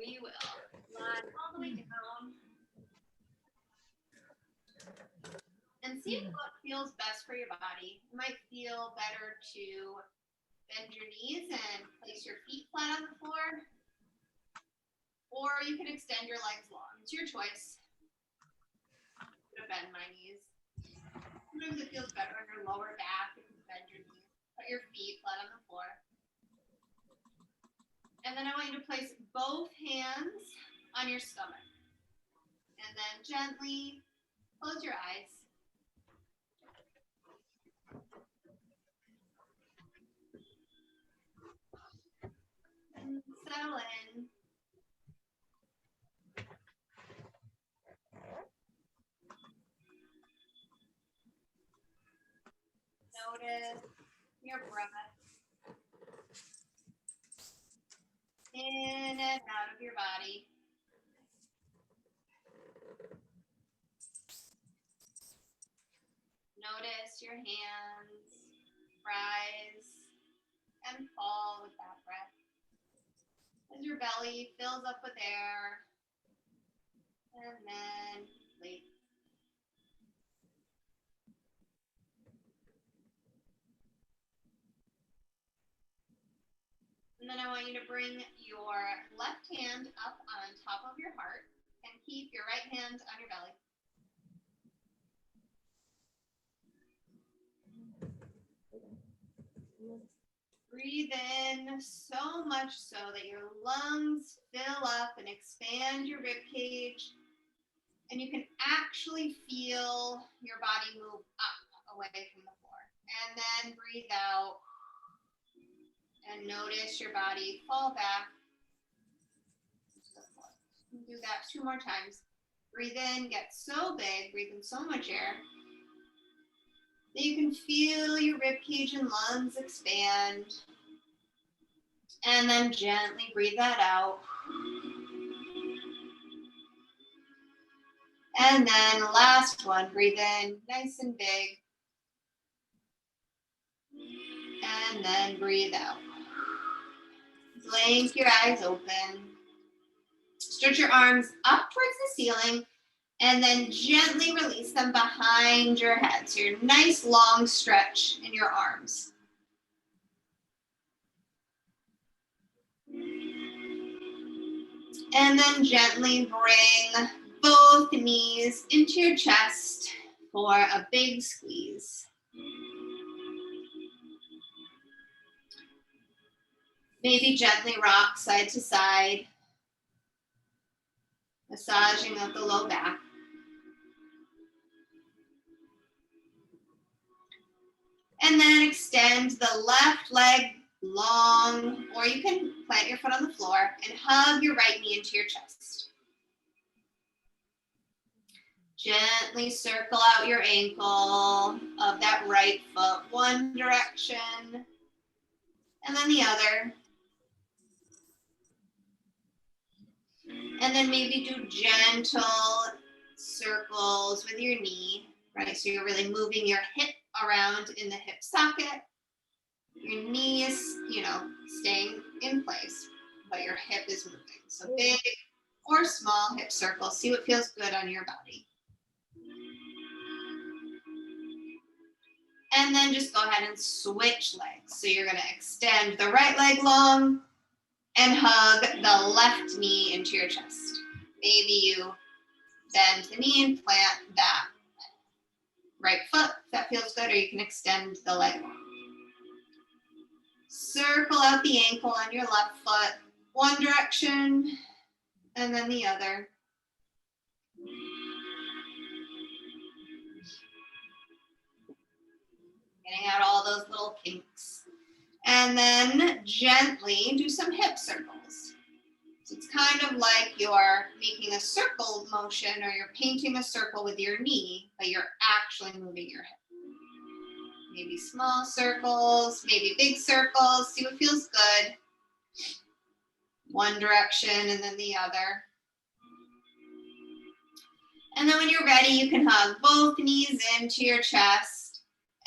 we will lie all the way down. And see what feels best for your body. It might feel better to bend your knees and place your feet flat on the floor. Or you can extend your legs long. It's your choice. I'm gonna bend my knees. Sometimes it feels better on your lower back if you bend your knees. Put your feet flat on the floor. And then I want you to place both hands on your stomach. And then gently close your eyes. And settle in. Notice your breath in and out of your body. Notice your hands rise and fall with that breath. As your belly fills up with air and then sleep. And then I want you to bring your left hand up on top of your heart and keep your right hand on your belly. Breathe in so much so that your lungs fill up and expand your rib cage, and you can actually feel your body move up away from the floor. And then breathe out and notice your body fall back to the floor. Do that 2 more times. Breathe in, get so big, breathe in so much air that you can feel your rib cage and lungs expand. And then gently breathe that out. And then last one, breathe in nice and big. And then breathe out. Blink your eyes open. Stretch your arms up towards the ceiling and then gently release them behind your head. So your nice long stretch in your arms. And then gently bring both knees into your chest for a big squeeze. Maybe gently rock side to side, massaging up the low back. And then extend the left leg long, or you can plant your foot on the floor and hug your right knee into your chest. Gently circle out your ankle of that right foot, one direction, and then the other. And then maybe do gentle circles with your knee, right? So you're really moving your hip around in the hip socket. Your knee is, staying in place, but your hip is moving. So big or small hip circles. See what feels good on your body. And then just go ahead and switch legs. So you're going to extend the right leg long and hug the left knee into your chest. Maybe you bend the knee and plant that right foot if that feels good, or you can extend the leg long. Circle out the ankle on your left foot, one direction and then the other. Getting out all those little kinks. And then gently do some hip circles. So it's kind of like you're making a circle motion, or you're painting a circle with your knee, but you're actually moving your hip. Maybe small circles, maybe big circles. See what feels good. One direction and then the other. And then when you're ready, you can hug both knees into your chest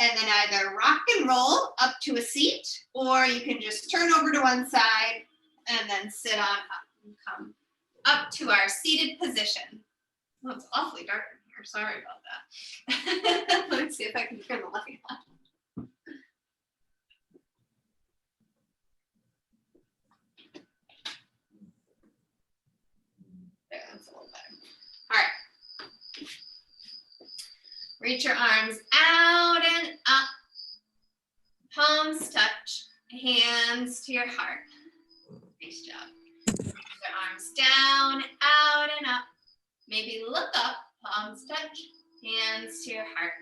and then either rock and roll up to a seat, or you can just turn over to one side and then sit on up and come up to our seated position. Oh, it's awfully dark in here. Sorry about that. Let me see if I can turn the light on. There, that's a little better. All right. Reach your arms out and up. Palms touch, hands to your heart. Nice job. Reach your arms down, out and up. Maybe look up, palms touch, hands to your heart.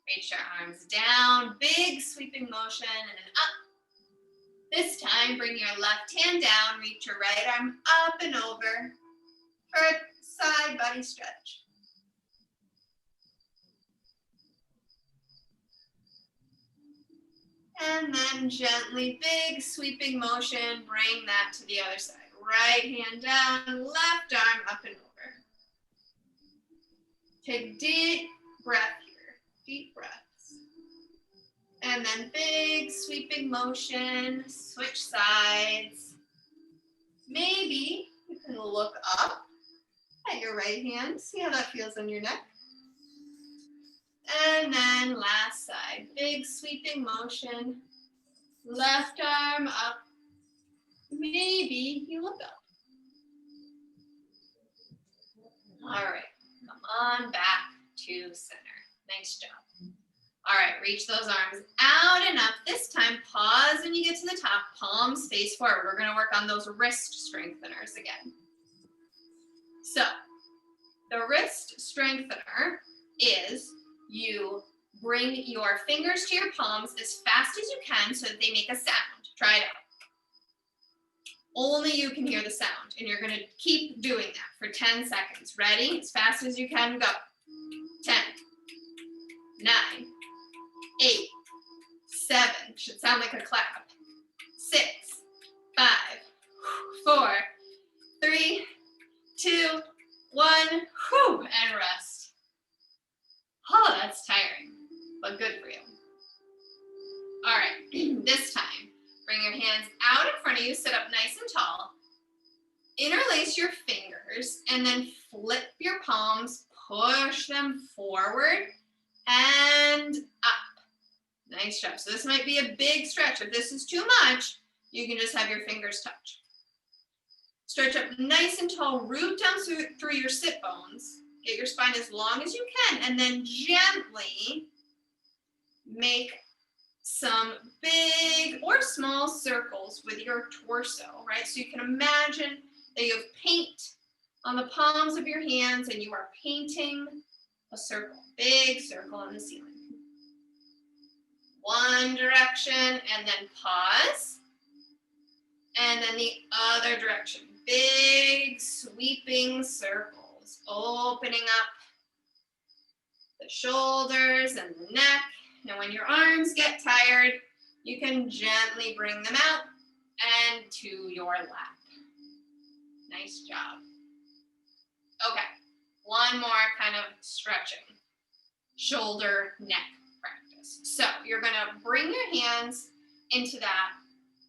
Reach your arms down, big sweeping motion, and then up. This time, bring your left hand down, reach your right arm up and over for a side body stretch. And then gently, big sweeping motion, bring that to the other side. Right hand down, left arm up and over. Take deep breath here, deep breaths. And then big sweeping motion, switch sides. Maybe you can look up at your right hand, see how that feels on your neck. And then last side, big sweeping motion, left arm up. Maybe you look up. All right, come on back to center. Nice job. All right, reach those arms out and up. This time, pause when you get to the top, palms face forward. We're gonna work on those wrist strengtheners again. So, the wrist strengthener is you bring your fingers to your palms as fast as you can so that they make a sound. Try it out. Only you can hear the sound, and you're gonna keep doing that for 10 seconds. Ready? As fast as you can, go. 10, 9, 8, 7, should sound like a clap. 6, 5, 4, 3, 2, 1, whew, and rest. Oh, that's tiring, but good for you. All right, this time, bring your hands out in front of you, sit up nice and tall. Interlace your fingers and then flip your palms, push them forward and up. Nice job. So this might be a big stretch. If this is too much, you can just have your fingers touch. Stretch up nice and tall, root down through your sit bones. Get your spine as long as you can, and then gently make some big or small circles with your torso, right? So you can imagine that you have paint on the palms of your hands and you are painting a circle, big circle in the ceiling. One direction and then pause. And then the other direction, big sweeping circles, opening up the shoulders and the neck. And when your arms get tired, you can gently bring them out and to your lap. Nice job. Okay, one more kind of stretching. Shoulder, neck practice. So you're gonna bring your hands into that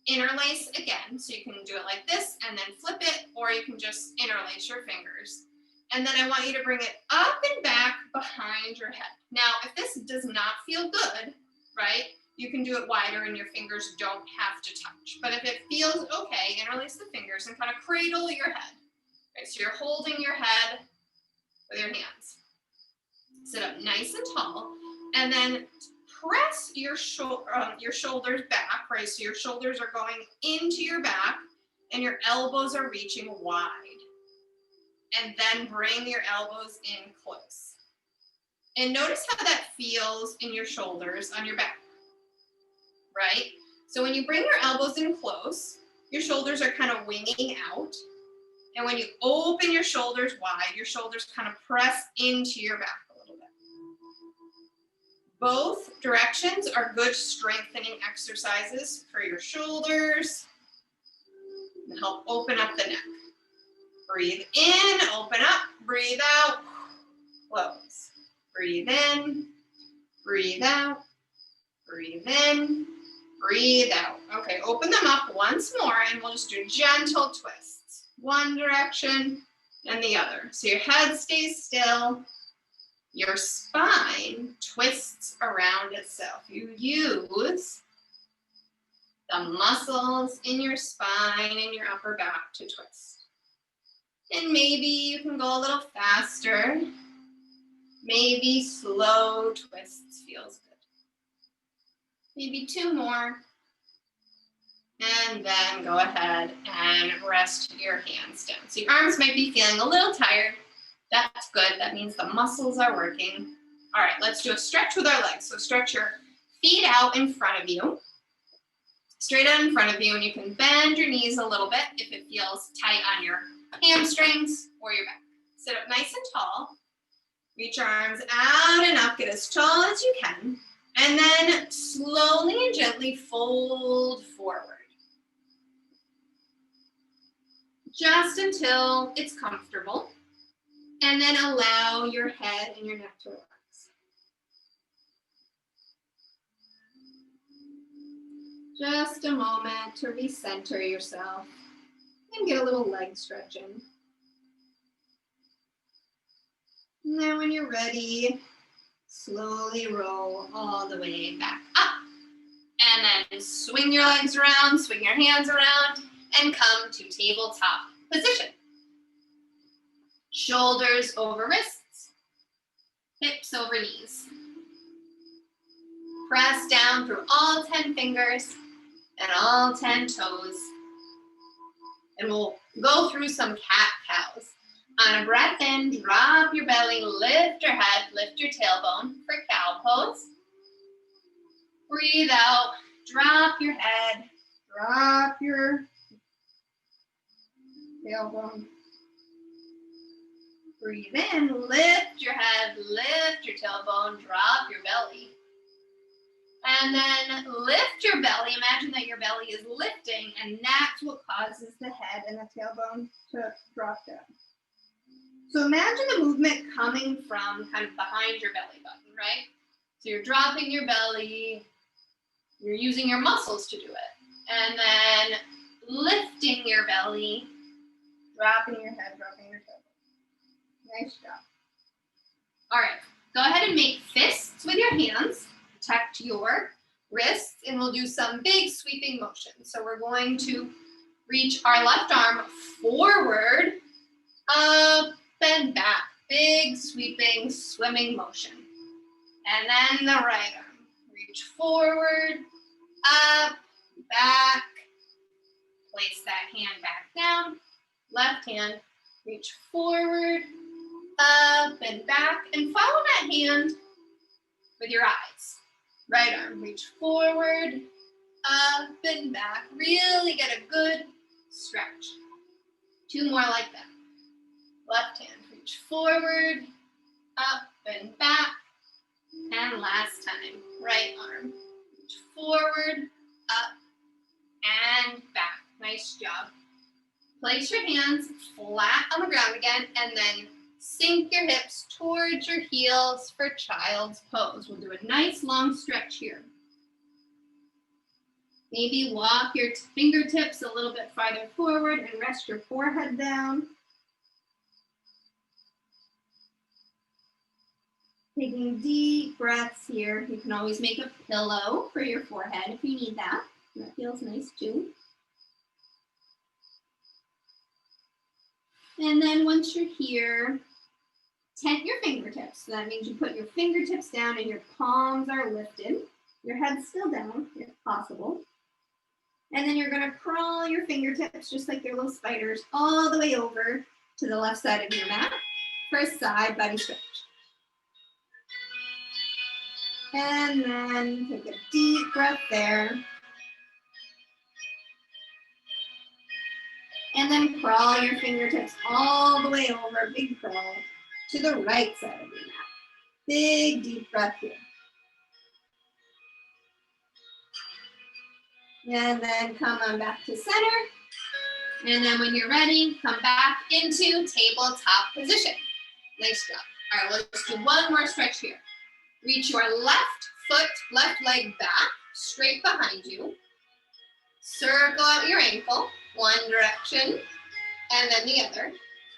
interlace again. So you can do it like this and then flip it, or you can just interlace your fingers. And then I want you to bring it up and back behind your head. Now, if this does not feel good, right, you can do it wider and your fingers don't have to touch. But if it feels okay, interlace the fingers and kind of cradle your head. Right, so you're holding your head with your hands. Sit up nice and tall, and then press your shoulders back, right? So your shoulders are going into your back and your elbows are reaching wide. And then bring your elbows in close. And notice how that feels in your shoulders on your back, right? So when you bring your elbows in close, your shoulders are kind of winging out. And when you open your shoulders wide, your shoulders kind of press into your back a little bit. Both directions are good strengthening exercises for your shoulders and help open up the neck. Breathe in, open up, breathe out, close. Breathe in, breathe out, breathe in, breathe out. Okay, open them up once more and we'll just do gentle twists. one direction and the other. So your head stays still. Your spine twists around itself. You use the muscles in your spine and your upper back to twist. And maybe you can go a little faster. Maybe slow twists feels good. Maybe 2 more. And then go ahead and rest your hands down. So your arms might be feeling a little tired. That's good. That means the muscles are working. All right, let's do a stretch with our legs. So stretch your feet out in front of you. Straight out in front of you, and you can bend your knees a little bit if it feels tight on your hamstrings or your back. Sit up nice and tall. Reach your arms out and up. Get as tall as you can. And then slowly and gently fold forward. Just until it's comfortable. And then allow your head and your neck to relax. Just a moment to recenter yourself and get a little leg stretching. And then when you're ready, slowly roll all the way back up. And then swing your legs around, swing your hands around, and come to tabletop position. Shoulders over wrists, hips over knees. Press down through all 10 fingers and all 10 toes. And we'll go through some cat-cows. On a breath in, drop your belly, lift your head, lift your tailbone for cow pose. Breathe out, drop your head, drop your tailbone. Breathe in, lift your head, lift your tailbone, drop your belly. And then lift your belly. Imagine that your belly is lifting, and that's what causes the head and the tailbone to drop down. So imagine the movement coming from kind of behind your belly button, right? So you're dropping your belly, you're using your muscles to do it. And then lifting your belly, dropping your head, dropping your tailbone. Nice job. All right, go ahead and make fists with your hands. Protect your wrists, and we'll do some big sweeping motions. So we're going to reach our left arm forward, up and back. Big sweeping swimming motion. And then the right arm. Reach forward, up, back. Place that hand back down. Left hand, reach forward, up and back. And follow that hand with your eyes. Right arm, reach forward, up and back. Really get a good stretch. 2 more like that. Left hand, reach forward, up and back. And last time, right arm, reach forward, up and back. Nice job. Place your hands flat on the ground again, and then sink your hips towards your heels for child's pose. We'll do a nice long stretch here. Maybe walk your fingertips a little bit farther forward and rest your forehead down. Taking deep breaths here. You can always make a pillow for your forehead if you need that. That feels nice too. And then once you're here, tent your fingertips. So that means you put your fingertips down and your palms are lifted. Your head's still down if possible. And then you're gonna crawl your fingertips just like they're little spiders all the way over to the left side of your mat for a side body stretch. And then take a deep breath there. And then crawl your fingertips all the way over, big crawl, to the right side of your mat. Big deep breath here. And then come on back to center. And then when you're ready, come back into tabletop position. Nice job. All right, let's do one more stretch here. Reach your left foot, left leg back, straight behind you. Circle out your ankle, one direction, and and then the other.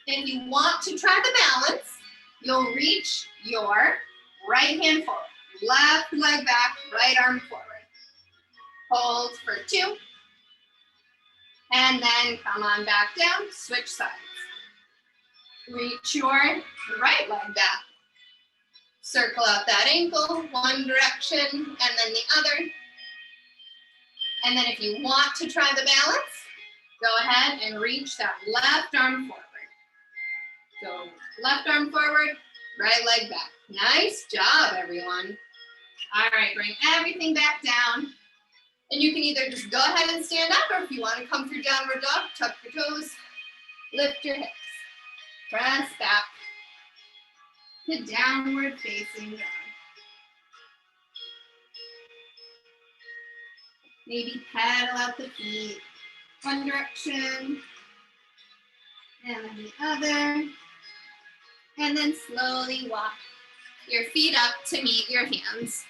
If you want to try the balance, you'll reach your right hand forward, left leg back, right arm forward. Hold for 2. And then come on back down, switch sides. Reach your right leg back. Circle out that ankle, one direction and then the other. And then if you want to try the balance, go ahead and reach that left arm forward. So left arm forward, right leg back. Nice job, everyone. All right, bring everything back down. And you can either just go ahead and stand up, or if you want to come through downward dog, tuck your toes, lift your hips. Press back to downward facing dog. Maybe pedal out the feet, one direction, and then the other. And then slowly walk your feet up to meet your hands.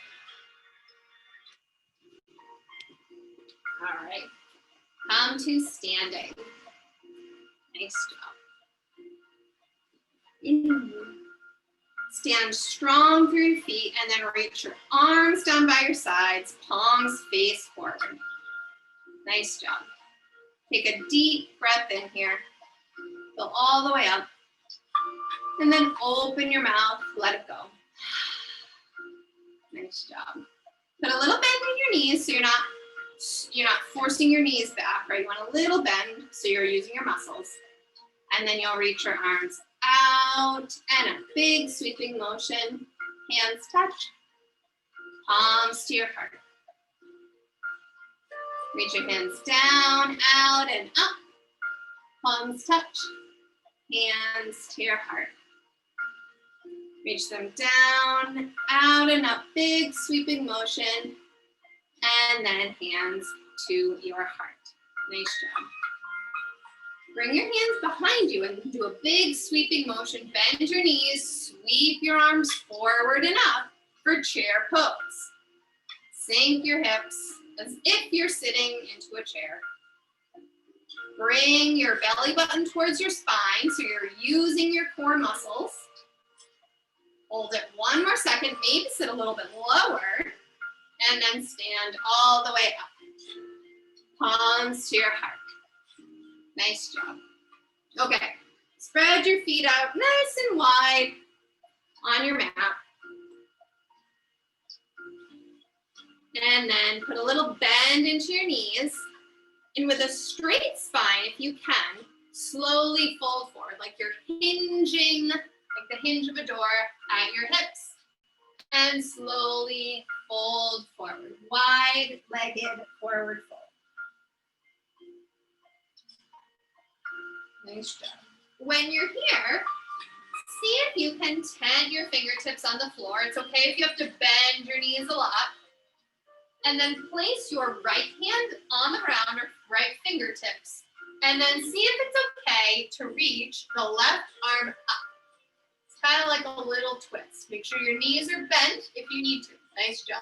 All right, come to standing. Nice job. Stand strong through your feet and then reach your arms down by your sides, palms face forward. Nice job. Take a deep breath in here. Go all the way up. And then open your mouth, let it go. Nice job. Put a little bend in your knees so you're not forcing your knees back, right? You want a little bend so you're using your muscles. And then you'll reach your arms out and a big sweeping motion. Hands touch, palms to your heart. Reach your hands down, out, and up. Palms touch, hands to your heart. Reach them down, out, and up. Big sweeping motion. And then hands to your heart. Nice job. Bring your hands behind you and do a big sweeping motion. Bend your knees, sweep your arms forward and up for chair pose. Sink your hips as if you're sitting into a chair. Bring your belly button towards your spine so you're using your core muscles. Hold it one more second, maybe sit a little bit lower, and then stand all the way up. Palms to your heart. Nice job. Okay, spread your feet out nice and wide on your mat. And then put a little bend into your knees. And with a straight spine, if you can, slowly fold forward, like you're hinging, like the hinge of a door at your hips. And slowly fold forward, wide-legged forward fold. Nice job. When you're here, see if you can tent your fingertips on the floor. It's okay if you have to bend your knees a lot. And then place your right hand on the ground or right fingertips. And then see if it's okay to reach the left arm up. It's kind of like a little twist. Make sure your knees are bent if you need to. Nice job.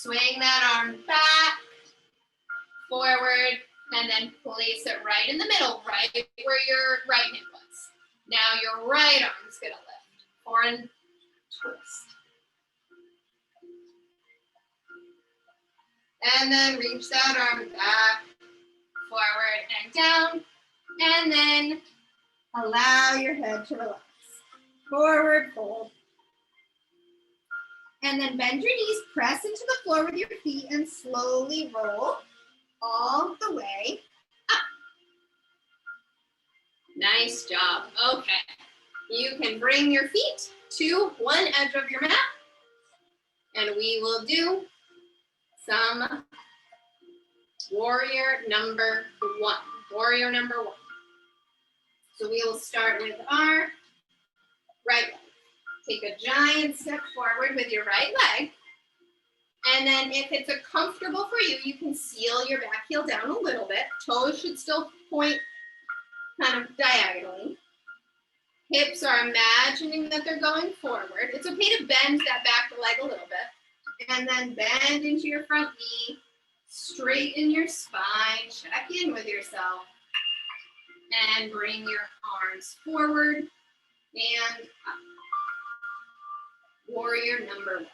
Swing that arm back, forward, and then place it right in the middle, right where your right hand was. Now your right arm's gonna lift, foreign twist. And then reach that arm back, forward and down, and then allow your head to relax. Forward fold. And then bend your knees, press into the floor with your feet, and slowly roll all the way up. Nice job. Okay. You can bring your feet to one edge of your mat, and we will do some warrior number one. Warrior number one. So we will start with our right leg. Take a giant step forward with your right leg. And then if it's comfortable for you, you can seal your back heel down a little bit. Toes should still point kind of diagonally. Hips are imagining that they're going forward. It's okay to bend that back leg a little bit. And then bend into your front knee. Straighten your spine. Check in with yourself. And bring your arms forward and up. Warrior number 1.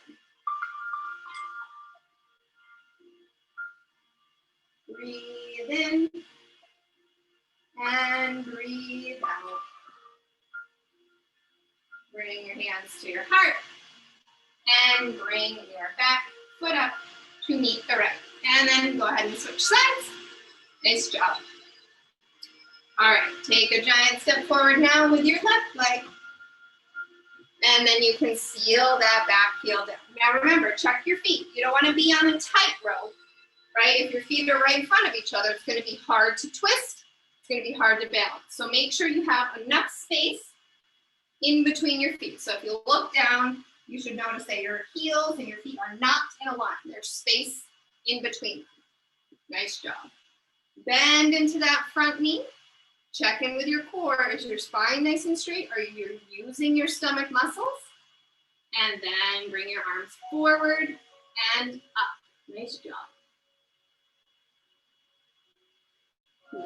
Breathe in and breathe out. Bring your hands to your heart and bring your back foot up to meet the right. And then go ahead and switch sides. Nice job. All right, take a giant step forward now with your left leg. And then you can seal that back heel down. Now remember, check your feet. You don't want to be on a tightrope, right? If your feet are right in front of each other, it's going to be hard to twist. It's going to be hard to balance. So make sure you have enough space in between your feet. So if you look down, you should notice that your heels and your feet are not in a line. There's space in between them. Nice job. Bend into that front knee. Check in with your core. Is your spine nice and straight? Are you using your stomach muscles? And then bring your arms forward and up. Nice job.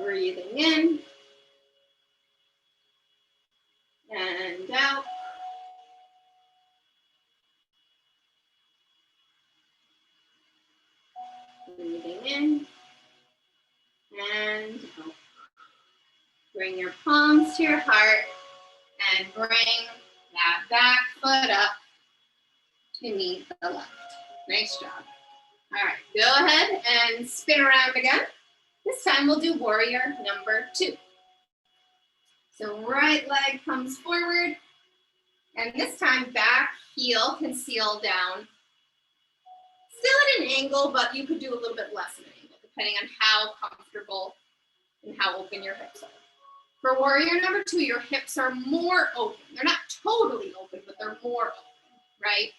Breathing in and out. Breathing in and out. Bring your palms to your heart and bring that back foot up to meet the left. Nice job. All right, go ahead and spin around again. This time we'll do warrior number 2. So right leg comes forward, and this time back heel can seal down. Still at an angle, but you could do a little bit less of an angle, depending on how comfortable and how open your hips are. For warrior number 2, your hips are more open. They're not totally open, but they're more open, right?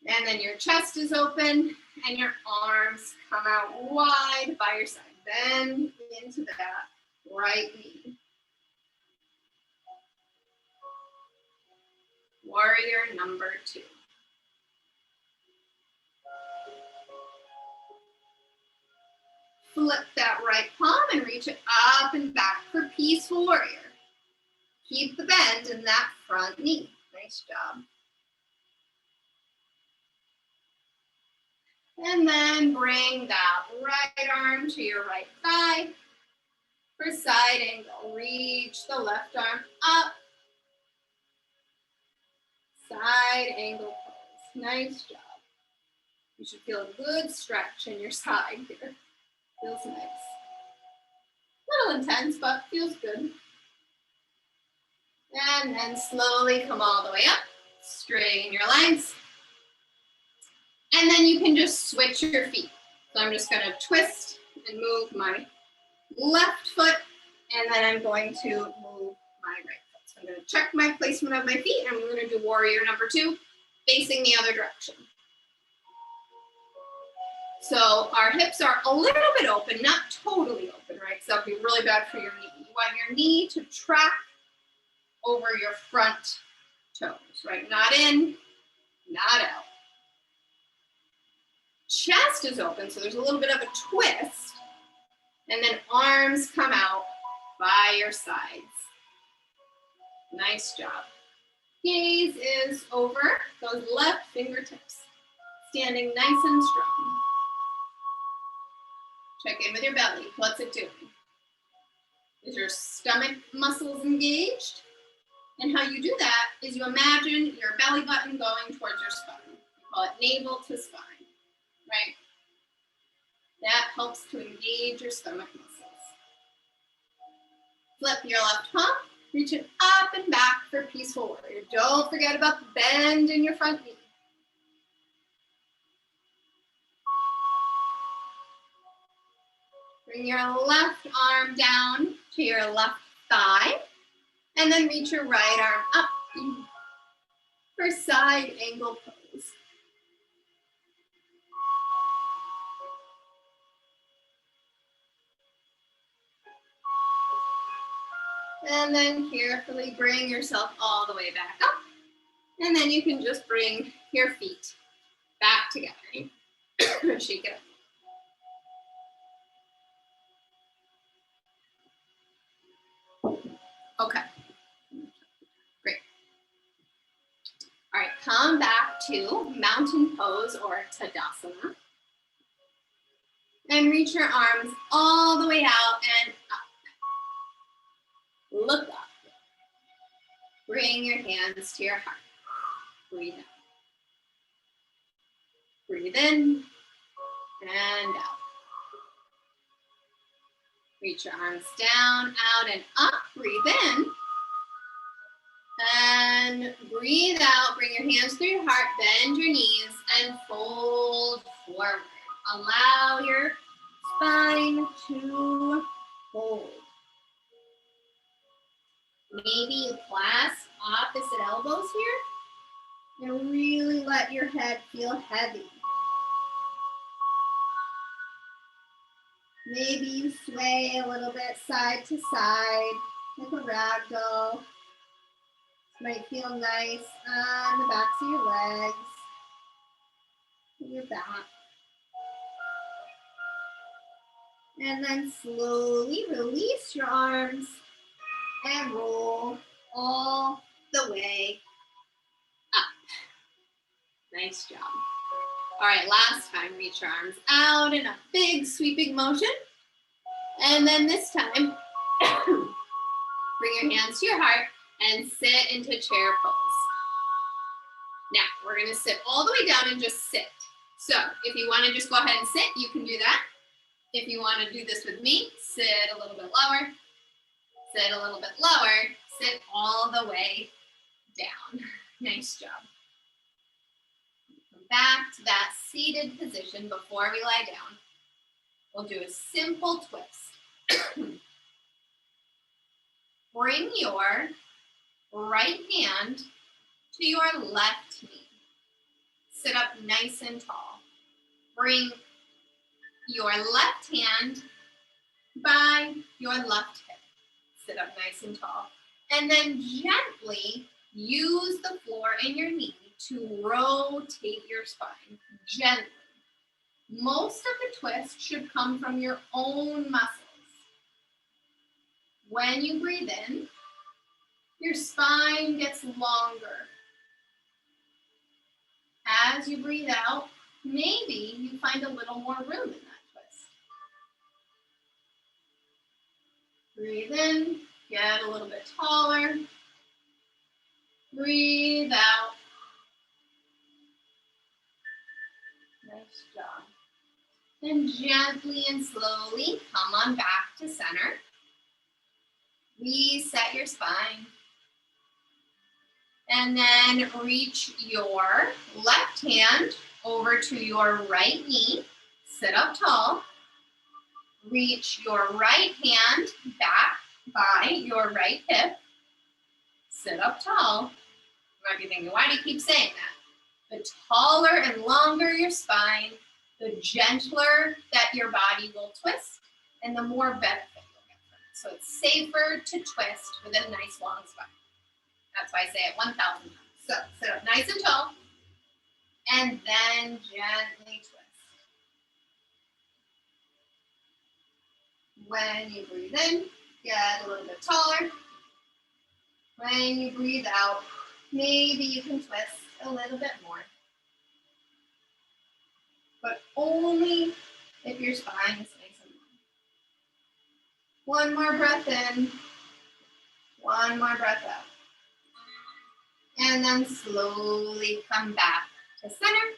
And then your chest is open and your arms come out wide by your side. Bend into that right knee. Warrior number 2. Flip that right palm and reach it up and back for peaceful warrior. Keep the bend in that front knee. Nice job. And then bring that right arm to your right thigh. For side angle, reach the left arm up. Side angle pose. Nice job. You should feel a good stretch in your side here. Feels nice. A little intense, but feels good. And then slowly come all the way up. Straighten your legs. And then you can just switch your feet. So I'm just going to twist and move my left foot, and then I'm going to move my right foot. So I'm going to check my placement of my feet, and I'm going to do warrior number 2, facing the other direction. So our hips are a little bit open, not totally open, right? So that'll be really bad for your knee. You want your knee to track over your front toes, right? Not in, not out. Chest is open, so there's a little bit of a twist. And then arms come out by your sides. Nice job. Gaze is over those left fingertips. Standing nice and strong. Check in with your belly. What's it doing? Is your stomach muscles engaged? And how you do that is you imagine your belly button going towards your spine. We call it navel to spine, right? That helps to engage your stomach muscles. Flip your left palm, reach it up and back for peaceful warrior. Don't forget about the bend in your front knee. Bring your left arm down to your left thigh, and then reach your right arm up for side angle pose. And then carefully bring yourself all the way back up. And then you can just bring your feet back together. Shake it up. Okay, great. All right, come back to mountain pose or Tadasana. And reach your arms all the way out and up. Look up. Bring your hands to your heart. Breathe out. Breathe in and out. Reach your arms down, out, and up. Breathe in. And breathe out. Bring your hands through your heart. Bend your knees and fold forward. Allow your spine to hold. Maybe you clasp opposite elbows here and really let your head feel heavy. Maybe you sway a little bit side to side like a ragdoll. Might feel nice on the backs of your legs, your back. And then slowly release your arms and roll all the way up. Nice job. All right, last time, reach your arms out in a big sweeping motion. And then this time, bring your hands to your heart and sit into chair pose. Now, we're gonna sit all the way down and just sit. So if you wanna just go ahead and sit, you can do that. If you wanna do this with me, sit a little bit lower, sit a little bit lower, sit all the way down. Nice job. Come back to that seated position before we lie down. We'll do a simple twist. Bring your right hand to your left knee. Sit up nice and tall. Bring your left hand by your left hip. Sit up nice and tall. And then gently use the floor and your knee to rotate your spine. Gently. Most of the twist should come from your own muscles. When you breathe in, your spine gets longer. As you breathe out, maybe you find a little more room in that twist. Breathe in, get a little bit taller. Breathe out. Nice job. Then gently and slowly come on back to center. Reset your spine. And then reach your left hand over to your right knee. Sit up tall. Reach your right hand back by your right hip. Sit up tall. You might be thinking, why do you keep saying that? The taller and longer your spine, the gentler that your body will twist, and the more benefit you'll get from it. So it's safer to twist with a nice long spine. That's why I say it 1,000 times. So sit up nice and tall, and then gently twist. When you breathe in, get a little bit taller. When you breathe out, maybe you can twist a little bit more. But only if your spine is nice and long. One more breath in, one more breath out. And then slowly come back to center.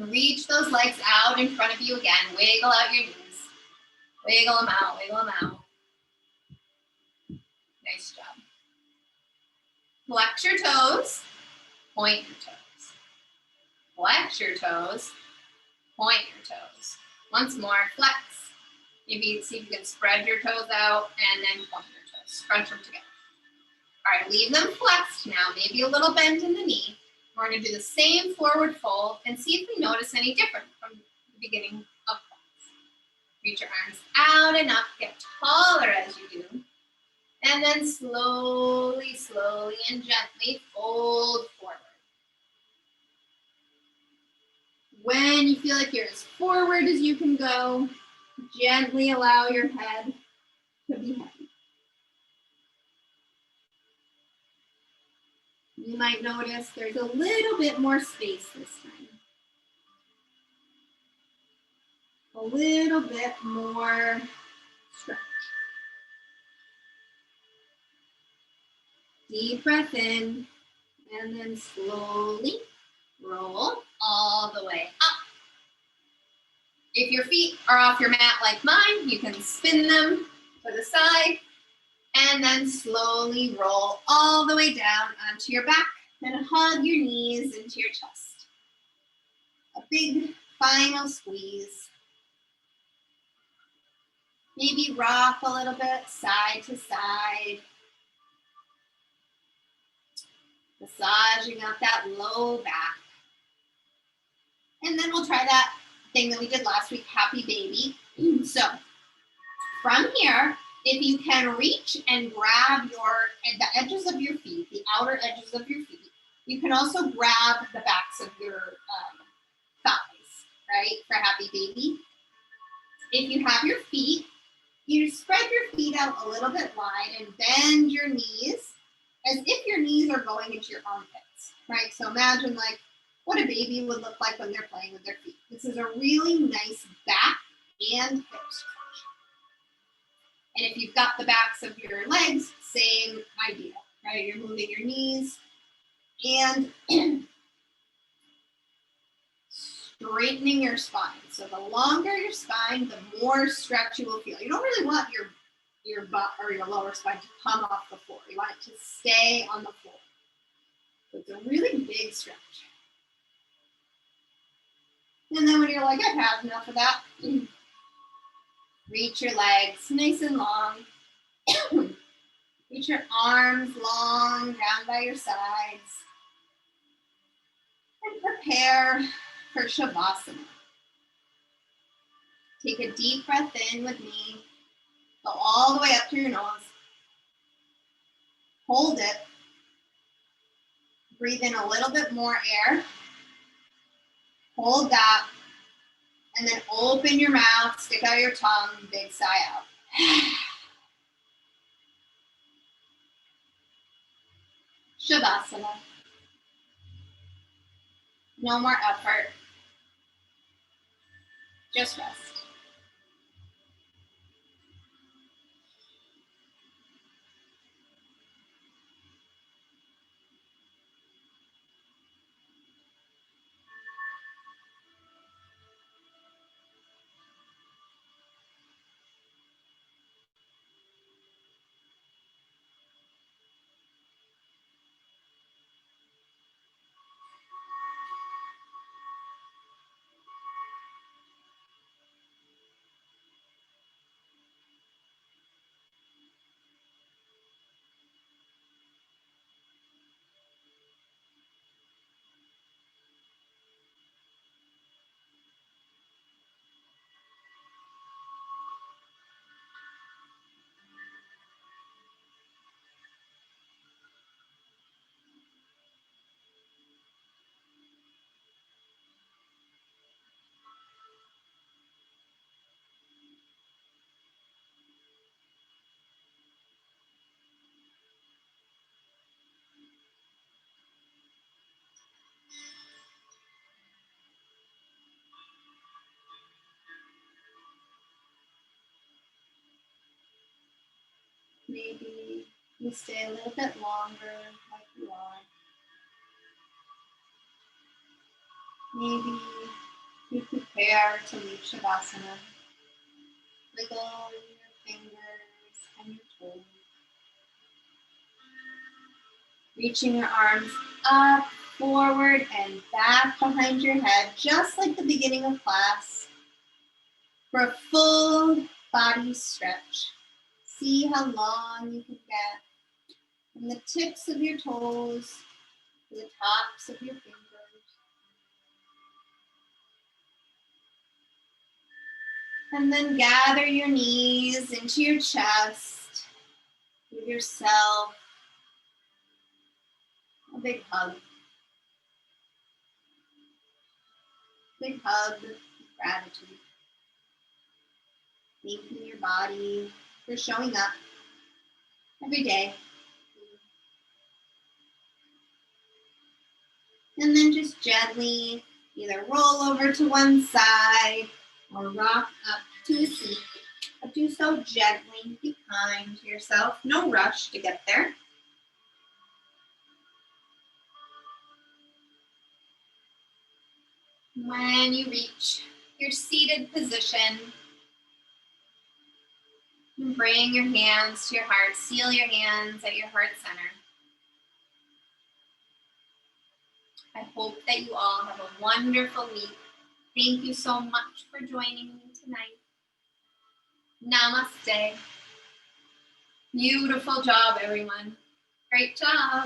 Reach those legs out in front of you again. Wiggle out your knees. Wiggle them out, wiggle them out. Nice job. Flex your toes, point your toes. Flex your toes, point your toes. Once more, flex. Maybe see if you can spread your toes out and then point your toes. Scrunch them together. All right, leave them flexed now, maybe a little bend in the knee. We're gonna do the same forward fold and see if we notice any different from the beginning of class. Reach your arms out and up, get taller as you do. And then slowly, slowly and gently fold forward. When you feel like you're as forward as you can go, gently allow your head to be heavy. You might notice there's a little bit more space this time. A little bit more stretch. Deep breath in, and then slowly roll all the way up. If your feet are off your mat like mine, you can spin them to the side and then slowly roll all the way down onto your back and hug your knees into your chest. A big final squeeze. Maybe rock a little bit side to side. Massaging out that low back. And then we'll try that thing that we did last week, happy baby. So from here, if you can reach and grab the edges of your feet, the outer edges of your feet, you can also grab the backs of your thighs, right, for happy baby. If you have your feet, you spread your feet out a little bit wide and bend your knees as if your knees are going into your armpits, right? So imagine like what a baby would look like when they're playing with their feet. This is a really nice back and hip stretch. And if you've got the backs of your legs, same idea, right? You're moving your knees and straightening your spine. So the longer your spine, the more stretch you will feel. You don't really want your butt or your lower spine to come off the floor. You want it to stay on the floor. So it's a really big stretch. And then when you're like, I've had enough of that, reach your legs nice and long. Reach your arms long down by your sides. And prepare for Shavasana. Take a deep breath in with me. Go all the way up through your nose. Hold it. Breathe in a little bit more air. Hold that. And then open your mouth, stick out your tongue, big sigh out. Shavasana. No more effort. Just rest. Maybe you stay a little bit longer like you are. Maybe you prepare to leave Shavasana. Wiggle your fingers and your toes. Reaching your arms up, forward, and back behind your head, just like the beginning of class, for a full body stretch. See how long you can get from the tips of your toes to the tops of your fingers. And then gather your knees into your chest. Give yourself a big hug. Big hug of gratitude. Thanking your body for showing up every day. And then just gently either roll over to one side or rock up to a seat. But do so gently, be kind to yourself, no rush to get there. When you reach your seated position, bring your hands to your heart, seal your hands at your heart center. I hope that you all have a wonderful week. Thank you so much for joining me tonight. Namaste. Beautiful job, everyone. Great job.